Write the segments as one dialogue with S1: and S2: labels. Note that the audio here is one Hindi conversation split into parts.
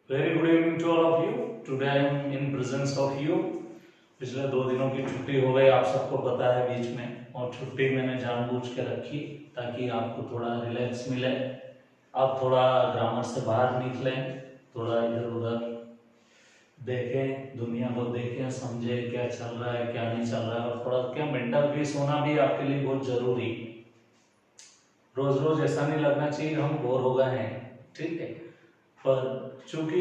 S1: Very good evening to all of you. Today I am in presence of you. पिछले 2 दिनों की छुट्टी हो गई, आप सबको पता है बीच में, और छुट्टी मैंने जानबूझ के रखी ताकि आपको थोड़ा रिलैक्स मिले, आप थोड़ा ग्रामर से बाहर निकलें, थोड़ा इधर उधर देखें, दुनिया को देखें, समझें क्या चल रहा है क्या नहीं चल रहा है, और थोड़ा क्या मेंटल पीस होना भी आपके लिए बहुत जरूरी है। रोज रोज ऐसा नहीं लगना चाहिए हम बोर हो गए हैं, ठीक है, पर चूंकि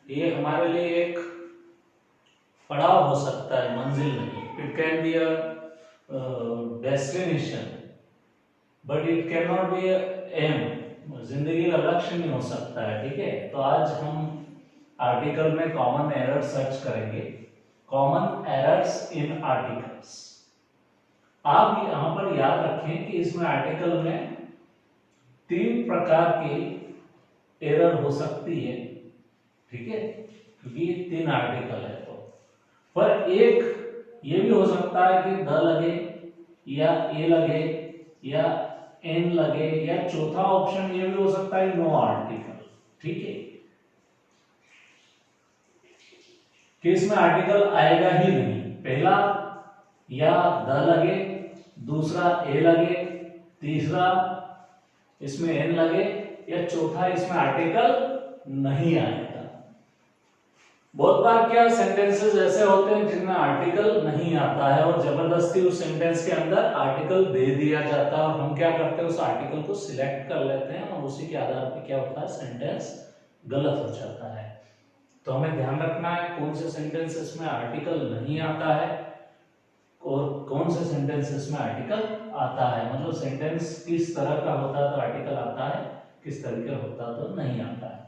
S1: ये हमारे लिए एक पड़ाव हो सकता है, मंजिल नहीं। It can be a destination but it can not be a aim. जिंदगी का लक्ष्य नहीं हो सकता है, ठीक है। तो आज हम आर्टिकल में कॉमन एरर सर्च करेंगे, कॉमन एरर्स इन आर्टिकल्स। आप यहां पर याद रखें कि इसमें आर्टिकल में 3 प्रकार की एरर हो सकती है, ठीक है, क्योंकि 3 आर्टिकल है। तो पर एक ये भी हो सकता है कि द लगे या ए लगे या एन लगे, या चौथा ऑप्शन ये भी हो सकता है नो आर्टिकल, ठीक है, कि इसमें आर्टिकल आएगा ही नहीं। पहला या द लगे, दूसरा ए लगे, तीसरा इसमें एन लगे, या चौथा इसमें आर्टिकल नहीं आएगा। बहुत बार क्या सेंटेंसेस ऐसे होते हैं जिनमें आर्टिकल नहीं आता है और जबरदस्ती उस सेंटेंस के अंदर आर्टिकल दे दिया जाता है, और हम क्या करते हैं उस आर्टिकल को सिलेक्ट कर लेते हैं और उसी के आधार पर क्या होता है, सेंटेंस गलत हो जाता है। तो हमें ध्यान रखना है कौन से सेंटेंसेस में आर्टिकल नहीं आता है और कौन से सेंटेंसेस में आर्टिकल आता है। मतलब सेंटेंस किस तरह का होता है तो आर्टिकल आता है, किस तरह का होता है तो नहीं आता है।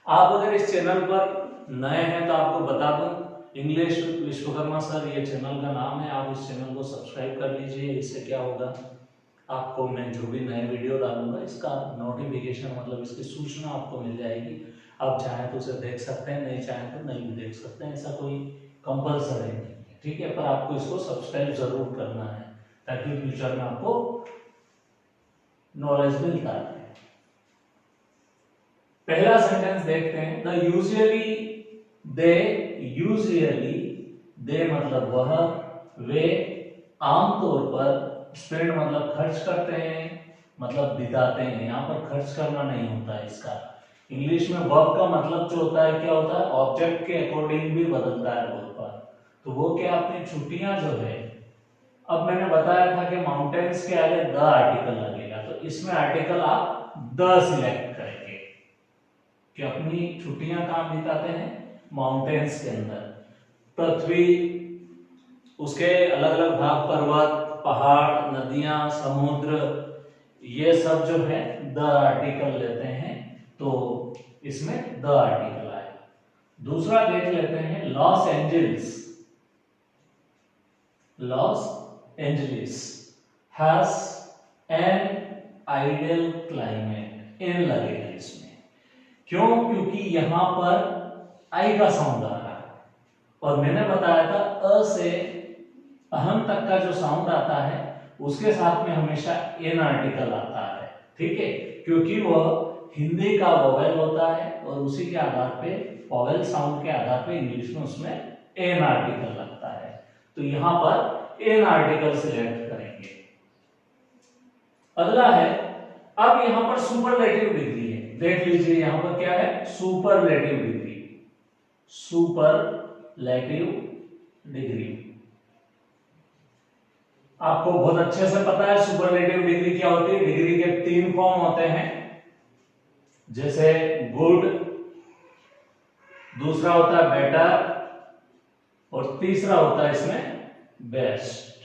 S1: आप अगर इस चैनल पर नए हैं तो आपको बता दूं, इंग्लिश विश्वकर्मा सर ये चैनल का नाम है। आप इस चैनल को सब्सक्राइब कर लीजिए। इससे क्या होगा, आपको मैं जो भी नए वीडियो डालूंगा इसका नोटिफिकेशन, मतलब इसकी सूचना आपको मिल जाएगी। आप चाहें तो उसे देख सकते हैं, नहीं चाहें तो नहीं भी देख सकते हैं, ऐसा कोई कंपल्सरी नहीं है, ठीक है। पर आपको इसको सब्सक्राइब जरूर करना है ताकि फ्यूचर में आपको नॉलेज मिलता है। पहला सेंटेंस देखते हैं, द यूजुअली दे मतलब वह, वे आमतौर पर, स्पेंड मतलब खर्च करते हैं, मतलब बिताते हैं। यहाँ पर खर्च करना नहीं होता है इसका। इंग्लिश में वर्ब का मतलब जो होता है क्या होता है, ऑब्जेक्ट के अकॉर्डिंग भी बदलता है वर्ब पर। तो वो क्या, अपनी छुट्टियां जो है, अब मैंने बताया था कि माउंटेन्स के आगे द आर्टिकल लगेगा, तो इसमें आर्टिकल आप द सिलेक्ट करेंगे कि अपनी छुट्टियां कहां बिताते हैं, माउंटेन्स के अंदर। पृथ्वी, उसके अलग अलग भाग, पर्वत, पहाड़, नदियां, समुद्र, ये सब जो है द आर्टिकल लेते हैं, तो इसमें द आर्टिकल आए। दूसरा देख लेते हैं, Los Angeles has an ideal climate, an लगेगा इसमें। क्यों? क्योंकि यहां पर आई का साउंड आ रहा है, और मैंने बताया था अ से अहम तक का जो साउंड आता है उसके साथ में हमेशा एन आर्टिकल आता है, ठीक है, क्योंकि वह हिंदी का वोवेल होता है और उसी के आधार पे, वोवेल साउंड के आधार पे इंग्लिश में उसमें एन आर्टिकल लगता है। तो यहां पर एन आर्टिकल सिलेक्ट करेंगे। अगला है, अब यहां पर सुपरलेटिव डिग्री है, देख लीजिए यहां पर क्या है, सुपरलेटिव डिग्री। सुपरलेटिव डिग्री आपको बहुत अच्छे से पता है सुपरलेटिव डिग्री क्या होती है। डिग्री के 3 फॉर्म होते हैं, जैसे गुड, दूसरा होता है बेटर, और तीसरा होता है इसमें बेस्ट।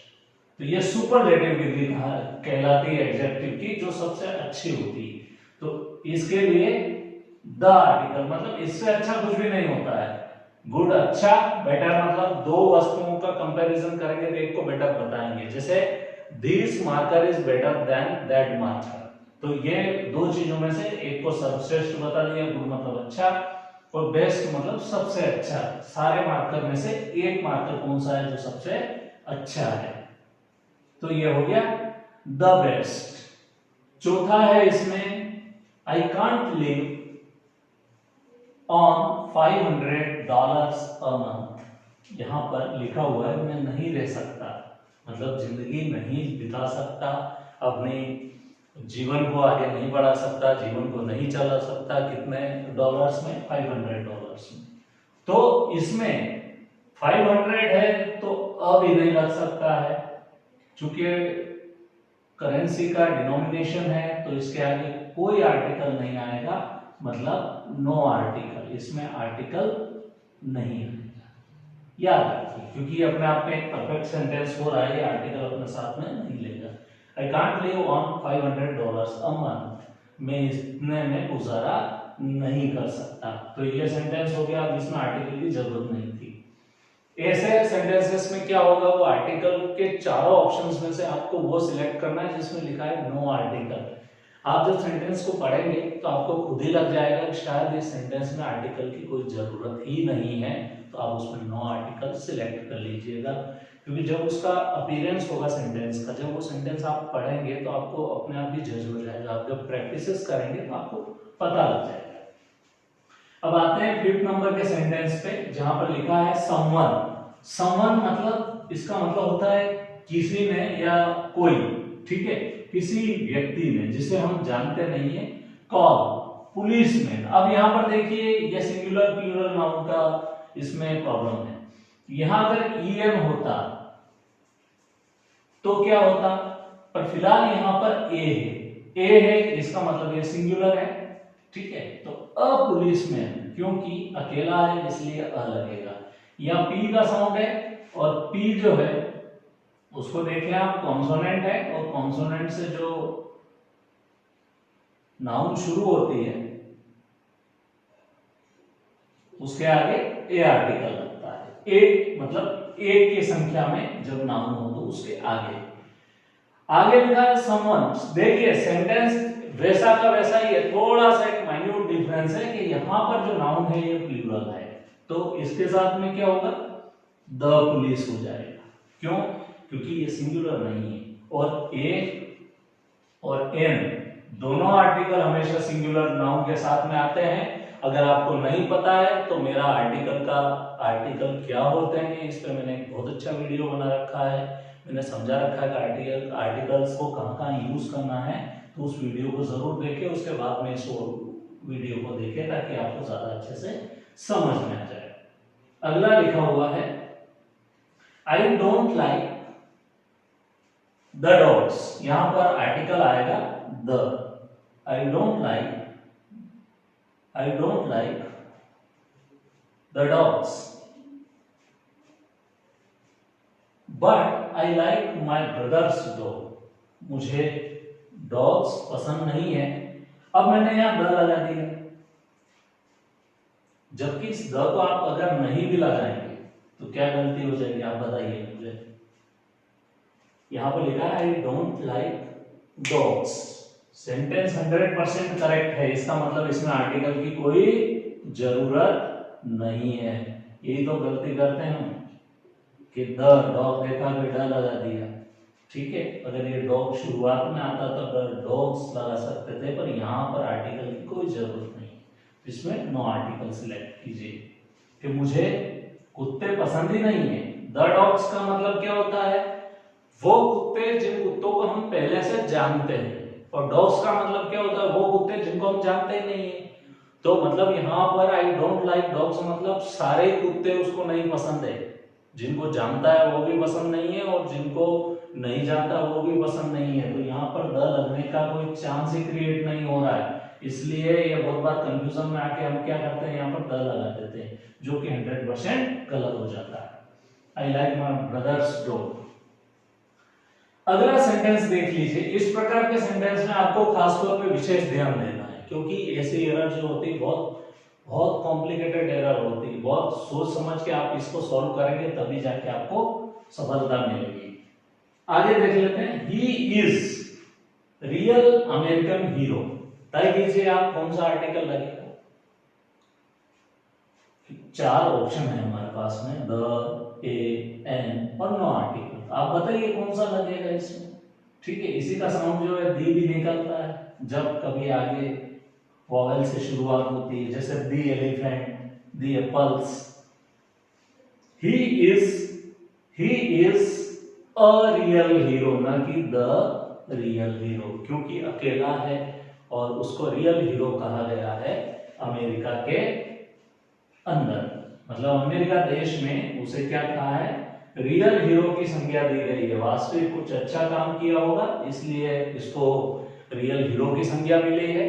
S1: तो ये सुपरलेटिव डिग्री कहलाती है एडजेक्टिव की, जो सबसे अच्छी होती है। तो इसके लिए द आर्टिकल, मतलब इससे अच्छा कुछ भी नहीं होता है। गुड अच्छा, बेटर मतलब दो वस्तुओं का कंपैरिजन करेंगे तो एक को बेटर बताएंगे, जैसे this marker is better than that marker. तो ये दो चीजों में से एक को सर्वश्रेष्ठ बता दिया, गुड मतलब अच्छा, और बेस्ट मतलब सबसे अच्छा। सारे मार्कर में से एक मार्कर कौन सा है जो सबसे अच्छा है, तो ये हो गया द बेस्ट। चौथा है इसमें, I can't live on $500 a month. यहाँ पर लिखा हुआ है मैं नहीं रह सकता, मतलब जिंदगी नहीं बिता सकता, अपने जीवन को आगे नहीं बढ़ा सकता, जीवन को नहीं चला सकता। कितने डॉलर्स में? $500 में। तो इसमें 500 है तो अब ही नहीं लग सकता है, चूंकि करेंसी का डिनोमिनेशन है तो इसके आगे कोई आर्टिकल नहीं आएगा, मतलब नो आर्टिकल, इसमें आर्टिकल नहीं आएगा। याद रखिए, क्योंकि अपने आप में एक परफेक्ट सेंटेंस हो रहा है, ये आर्टिकल अपने साथ में नहीं लेगा। I can't live on $500 a month, मैं इतने में गुजारा नहीं कर सकता। तो ये सेंटेंस हो गया, अब इसमें आर्टिकल की जरूरत नहीं थी। ऐसे सेंटेंसेस में क्या होगा, वो आर्टिकल के चारों ऑप्शंस में से आपको वो सिलेक्ट करना है जिसमें लिखा है नो आर्टिकल। आप जब सेंटेंस को पढ़ेंगे तो आपको खुद ही लग जाएगा कि शायद इस सेंटेंस में आर्टिकल की कोई जरूरत ही नहीं है, तो आप उसमें नो आर्टिकल सिलेक्ट कर लीजिएगा। क्योंकि जब उसका अपीयरेंस होगा सेंटेंस का, जब वो सेंटेंस आप पढ़ेंगे तो आपको अपने आप ही जज हो जाएगा। आप जब प्रैक्टिस करेंगे तो आपको पता लग जाएगा। अब आते हैं 5th नंबर के सेंटेंस पे, जहां पर लिखा है समवन। समवन मतलब, इसका मतलब होता है किसी ने या कोई, ठीक है, किसी व्यक्ति ने जिसे हम जानते नहीं है। Call policeman. अब यहां पर देखिए ये सिंगुलर प्लूरल नाउन का इसमें प्रॉब्लम है। यहां अगर ईएन होता तो क्या होता, पर फिलहाल यहां पर ए है। ए है इसका मतलब ये सिंगुलर है, ठीक है। तो अ पुलिसमैन, क्योंकि अकेला है इसलिए अ लगेगा। या पी का साउंड है, और पी जो है उसको देख लें आप, कॉन्सोनेंट है, और कॉन्सोनेंट से जो नाउन शुरू होती है उसके आगे ए आर्टिकल लगता है। एक मतलब एक की संख्या में जब नाउन हो तो उसके आगे लिखा है समवन। देखिए सेंटेंस वैसा का वैसा ही है, थोड़ा सा एक माइन्यूट डिफरेंस है कि यहां पर जो नाउन है ये प्लूरल है, तो इसके साथ में क्या होगा, द पुलिस हो जाएगा। क्यों? क्योंकि ये सिंगुलर नहीं है, और ए और एन दोनों आर्टिकल हमेशा सिंगुलर नाउन के साथ में आते हैं। अगर आपको नहीं पता है तो मेरा आर्टिकल क्या होते हैं इस पे मैंने एक बहुत अच्छा वीडियो बना रखा है, मैंने समझा रखा है कि आर्टिकल्स को कहाँ यूज करना है, तो उस वीडियो को जरूर देखें, उसके बाद में इस वीडियो को देखें ताकि आपको ज्यादा अच्छे से समझ में आ जाए। अगला लिखा हुआ है I don't like the dogs. यहां पर आर्टिकल आएगा the. I don't like the dogs but I like my brothers dog. मुझे डॉग्स पसंद नहीं है। अब मैंने यहां द लगा दिया, जबकि इस द को आप अगर नहीं भी लगाएंगे तो क्या गलती हो जाएगी, आप बताइए मुझे। यहां पर लिखा है I don't like dogs, sentence 100% correct है, इसका मतलब इसमें आर्टिकल की कोई जरूरत नहीं है। यही तो गलती करते हैं हम कि द डॉग देखा फिर ड लगा दिया, ठीक है। अगर ये डॉग शुरुआत में आता तो डॉग्स लगा सकते थे, पर यहाँ पर आर्टिकल की कोई जरूरत नहीं, इसमें नो आर्टिकल सिलेक्ट कीजिए कि मुझे कुत्ते पसंद ही नहीं है। द डॉग्स का मतलब क्या होता है, वो कुत्ते जिन कुत्तों को हम पहले से जानते हैं, और डॉग्स का मतलब क्या होता है, वो कुत्ते जिनको हम जानते ही नहीं है। तो मतलब यहाँ पर आई डोंट लाइक डॉग्स मतलब सारे कुत्ते उसको नहीं पसंद है, जिनको जानता है वो भी पसंद नहीं है, और जिनको नहीं जानता वो भी पसंद नहीं है। तो यहाँ पर द लगने का कोई चांस ही क्रिएट नहीं हो रहा है, इसलिए ये बहुत बार कंफ्यूजन में आके हम क्या करते हैं, यहाँ पर द लगा देते हैं, जो कि 100% गलत हो जाता है। I like my brothers dog. अगला सेंटेंस देख लीजिए। इस प्रकार के सेंटेंस में आपको खासतौर पे विशेष ध्यान देना है, क्योंकि ऐसी एरर जो होती है बहुत कॉम्प्लिकेटेड एरर होती है, बहुत सोच समझ के आप इसको सॉल्व करेंगे तभी जाके आपको सफलता मिलेगी। आगे देख लेते हैं। He is real American hero. तय कीजिए आप कौन सा आर्टिकल लगेगा। 4 ऑप्शन है हमारे पास में, द, ए, एन और नो आर्टिकल। आप बताइए कौन सा लगेगा इसमें, ठीक है। इसी का साउंड जो है दी भी निकलता है जब कभी आगे वॉवेल से शुरुआत होती है, जैसे दी elephant, the apples. He is a real hero, ना कि द रियल हीरो, क्योंकि अकेला है और उसको रियल हीरो कहा गया है अमेरिका के अंदर। मतलब अमेरिका देश में उसे क्या कहा है, रियल हीरो की संज्ञा दी गई है। वास्तविक कुछ अच्छा काम किया होगा इसलिए इसको रियल हीरो की संज्ञा मिली है।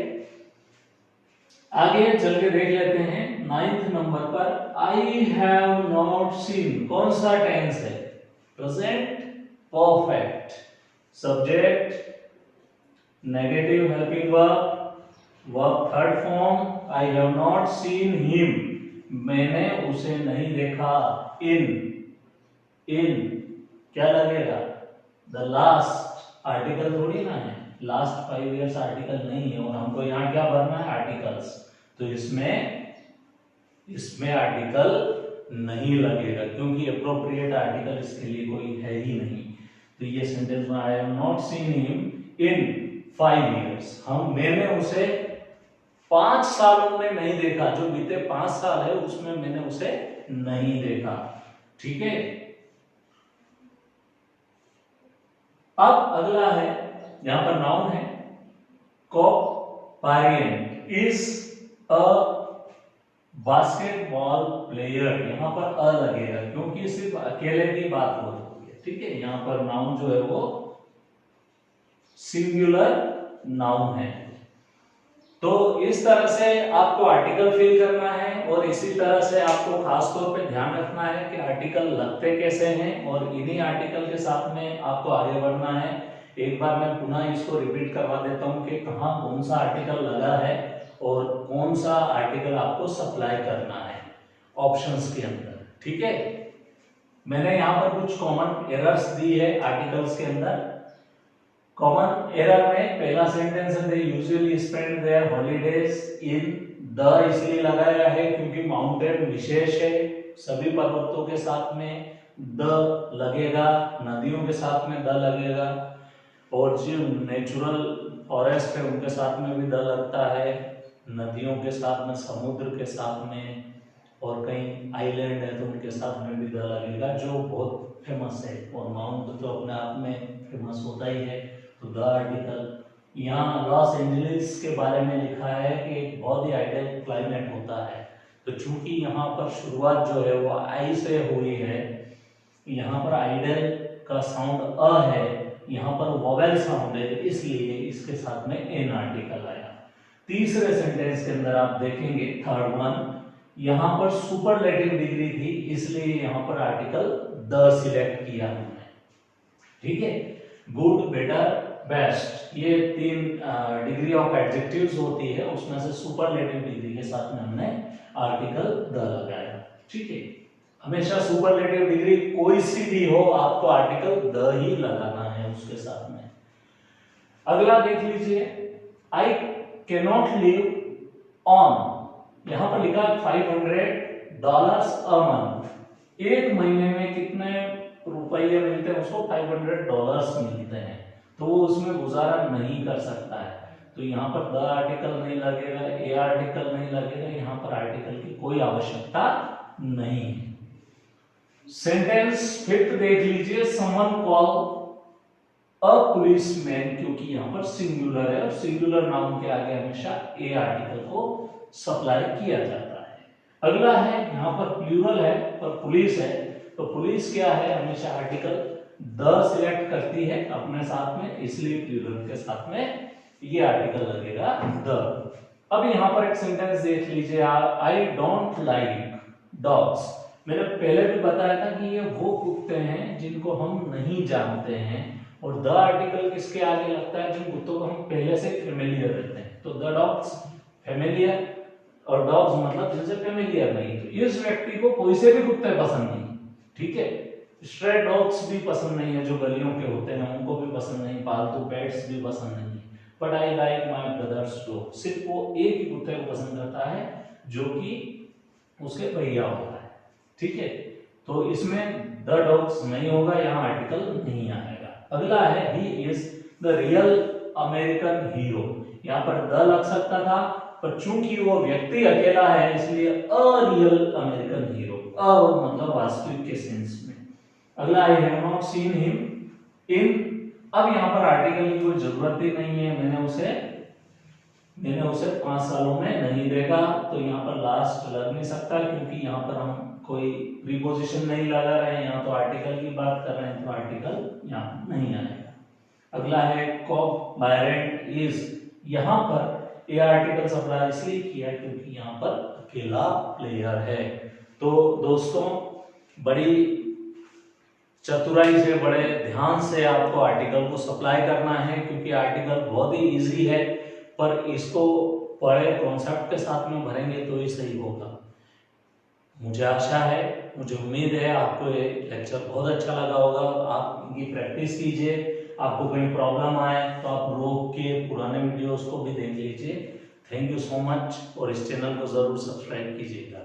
S1: आगे चल के देख लेते हैं 9th नंबर पर, आई हैव नॉट सीन, कौन सा टेंस है, present perfect, subject negative helping verb third form, I have not seen him, मैंने उसे नहीं देखा, इन क्या लगेगा, द लास्ट, आर्टिकल थोड़ी ना है, लास्ट 5 इयर्स आर्टिकल नहीं है और हमको यहाँ क्या भरना है, आर्टिकल्स, तो इसमें आर्टिकल नहीं लगेगा क्योंकि अप्रोप्रिएट आर्टिकल इसके लिए कोई है ही नहीं। तो ये सेंटेंस में, I have not seen him in 5 years, मैंने उसे 5 सालों में नहीं देखा, जो बीते 5 साल है उसमें मैंने उसे नहीं देखा। ठीक है, अब अगला है, यहां पर नाउन है, कोपारियन इज अ बास्केटबॉल प्लेयर, यहां पर अ लगेगा क्योंकि सिर्फ अकेले की बात हो रही है। ठीक है, यहां पर नाउन जो है वो सिंगुलर नाउन है। तो इस तरह से आपको आर्टिकल फिल करना है और इसी तरह से आपको खास तौर पे ध्यान रखना है कि आर्टिकल लगते कैसे हैं और इन्हीं आर्टिकल के साथ में आपको आगे बढ़ना है। एक बार मैं पुनः इसको रिपीट करवा देता हूं कि कहां कौन सा आर्टिकल लगा है और कौन सा आर्टिकल आपको सप्लाई करना है ऑप्शंस के अंदर। ठीक है, मैंने यहां पर कुछ कॉमन एरर्स दी है आर्टिकल्स के अंदर। कॉमन एरर में पहला सेंटेंस है, they usually spend their holidays in, the इसलिए लगाया है क्योंकि माउंटेन विशेष है, सभी पर्वतों के साथ में द लगेगा, नदियों के साथ में द लगेगा, और जो नेचुरल फॉरेस्ट है उनके साथ में भी द लगता है, नदियों के साथ में, समुद्र के साथ में, और कहीं आइलैंड है तो उनके साथ में भी द लगेगा जो बहुत फेमस है, और माउंट तो अपने आप में फेमस होता ही है। तो द आर्टिकल यहाँ लॉस एंजलिस के बारे में लिखा है कि एक बहुत ही आइडियल क्लाइमेट होता है, तो चूंकि यहाँ पर शुरुआत जो है वो आई से हुई है, यहाँ पर आइडियल का साउंड अ है, यहाँ पर वोवेल साउंड है, इसलिए इसके साथ में एन आर्टिकल आया। तीसरे सेंटेंस के अंदर आप देखेंगे थर्ड वन, यहाँ पर सुपरलेटिव डिग्री थी इसलिए यहाँ पर आर्टिकल द सिलेक्ट किया हमने। ठीक है, गुड, बेटर, बेस्ट, ये 3 डिग्री ऑफ एडजेक्टिव्स होती है, उसमें से सुपरलेटिव डिग्री के साथ में हमने आर्टिकल द लगाया। ठीक है, हमेशा सुपरलेटिव डिग्री कोई सी भी हो आपको आर्टिकल द ही लगाना है उसके साथ में। अगला देख लीजिए, आई कैनॉट लिव ऑन, यहां पर लिखा $500 अ मंथ, एक महीने में कितने रुपये मिलते हैं उसको, $500 मिलते हैं, तो वो उसमें गुजारा नहीं कर सकता है। तो यहाँ पर द आर्टिकल नहीं लगेगा, ए आर्टिकल नहीं लगेगा, यहाँ पर आर्टिकल की कोई आवश्यकता नहीं है। सेंटेंस फिफ्थ देख लीजिए, समवन कॉल अ पुलिसमैन, क्योंकि यहाँ पर सिंगुलर है और सिंगुलर नाउन के आगे हमेशा ए आर्टिकल को सप्लाई किया जाता है। अगला है, यहाँ पर प्लूरल है पर पुलिस है, तो पुलिस क्या है, हमेशा आर्टिकल द सिलेक्ट करती है अपने साथ में, इसलिए प्लूरल के साथ में ये आर्टिकल लगेगा द। अब यहाँ पर एक सेंटेंस देख लीजिए, आई डोंट लाइक डॉग्स, मैंने पहले भी बताया था कि ये वो कुत्ते हैं जिनको हम नहीं जानते हैं, और द आर्टिकल किसके आगे लगता है, जिन कुत्तों को हम पहले से फेमिलियर रहते हैं, तो द डॉग्स फेमिलियर, और डॉग्स मतलब जिनसे फेमिलियर नहीं, तो इस व्यक्ति को कोई से भी कुत्ते पसंद नहीं। ठीक है, स्ट्रे डॉग्स भी पसंद नहीं है जो गलियों के होते हैं, उनको भी पसंद नहीं, पालतू पेट्स भी पसंद नहीं, but I like my brothers dog, सिर्फ वो एक ही कुत्ते को पसंद करता है जो कि उसके भैया होता है। ठीक है, तो इसमें द डॉग्स नहीं होगा, यहाँ आर्टिकल नहीं आएगा। अगला है, he is the real American hero, यहाँ पर द लग सकता था पर चूंकि वो व्यक्ति अकेला है इसलिए अ रियल अमेरिकन हीरो, अ मतलब वास्तविक के सेंस में। अगला, I have not seen him in, अब यहाँ पर आर्टिकल की कोई जरूरत ही नहीं है, मैंने उसे 5 सालों में नहीं देखा, तो यहाँ पर लास्ट लग नहीं सकता क्योंकि यहाँ पर हम कोई प्रीपोजिशन नहीं लगा रहे हैं, यहाँ तो आर्टिकल की बात कर रहे हैं तो आर्टिकल यहाँ नहीं आएगा। अगला है कॉक बाय रेंट इज, यहाँ पर ये आर्टिकल सप्लाई इसलिए किया क्योंकि यहाँ पर अकेला प्लेयर है। तो दोस्तों बड़ी चतुराई से, बड़े ध्यान से आपको आर्टिकल को सप्लाई करना है क्योंकि आर्टिकल बहुत ही इजी है, पर इसको बड़े कॉन्सेप्ट के साथ में भरेंगे तो ही सही होगा। मुझे आशा है, मुझे उम्मीद है आपको ये लेक्चर बहुत अच्छा लगा होगा। आप इनकी प्रैक्टिस कीजिए, आपको कहीं प्रॉब्लम आए तो आप रोक के पुराने वीडियोस को भी देख लीजिए। थैंक यू सो मच, और इस चैनल को जरूर सब्सक्राइब कीजिएगा।